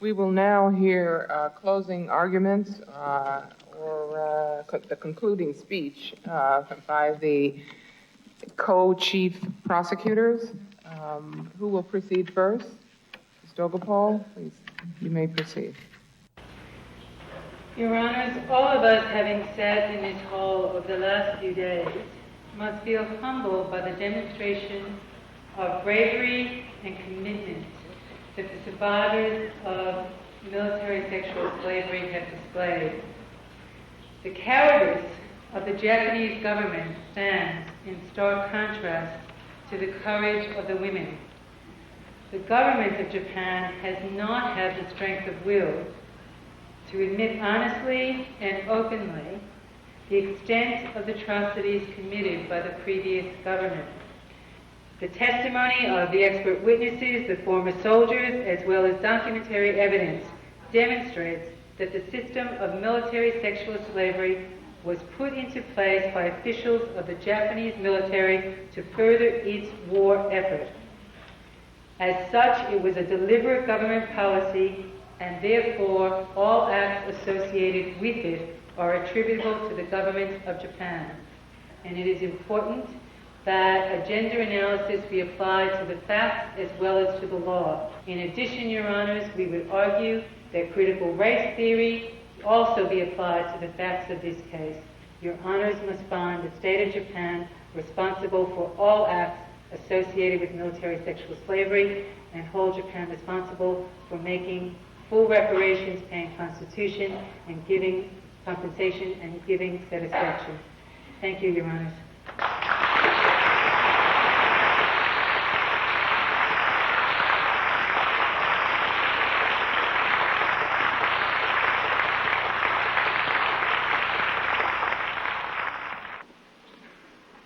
We will now hear closing arguments or the concluding speech by the co-chief prosecutors. Who will proceed first? Ms. Dogopal, please, you may proceed. Your Honors, all of us having sat in this hall over the last few days must feel humbled by the demonstration of bravery and commitment that the survivors of military sexual slavery have displayed. The cowardice of the Japanese government stands in stark contrast to the courage of the women. The government of Japan has not had the strength of will to admit honestly and openly the extent of the atrocities committed by the previous government. The testimony of the expert witnesses, the former soldiers, as well as documentary evidence demonstrates that the system of military sexual slavery was put into place by officials of the Japanese military to further its war effort. As such, it was a deliberate government policy, and therefore all acts associated with it are attributable to the government of Japan. And it is important that a gender analysis be applied to the facts as well as to the law. In addition, Your Honors, we would argue that critical race theory also be applied to the facts of this case. Your Honors must find the state of Japan responsible for all acts associated with military sexual slavery and hold Japan responsible for making full reparations, paying constitution, and giving compensation and giving satisfaction. Thank you, Your Honors.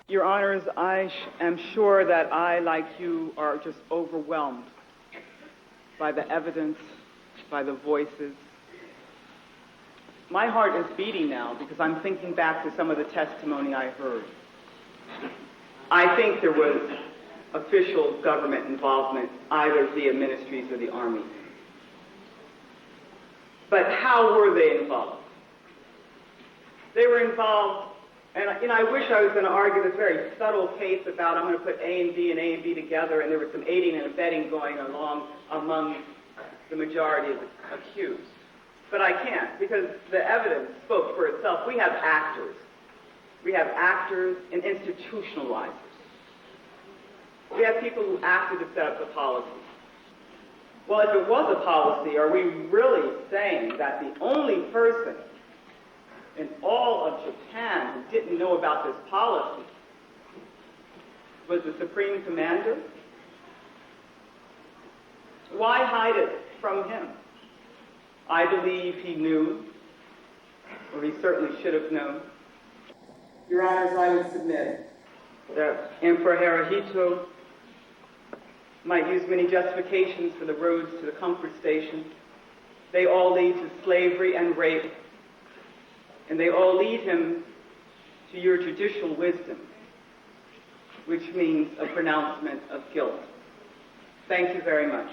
Your Honors, I am sure that I, like you, are just overwhelmed by the evidence, by the voices. My heart is beating now because I'm thinking back to some of the testimony I heard. I think there was official government involvement, either via ministries or the Army. But how were they involved? They were involved. And I wish I was going to argue this very subtle case about I'm going to put A and B together, and there was some aiding and abetting going along among the majority of the accused. But I can't, because the evidence spoke for itself. We have actors. We have actors and institutionalizers. We have people who acted to set up the policy. Well, if it was a policy, are we really saying that the only person in all of Japan who didn't know about this policy was the Supreme Commander? Why hide it from him? I believe he knew, or he certainly should have known. Your Honors, I would submit that Emperor Hirohito might use many justifications for the roads to the comfort station. They all lead to slavery and rape, and they all lead him to your judicial wisdom, which means a pronouncement of guilt. Thank you very much.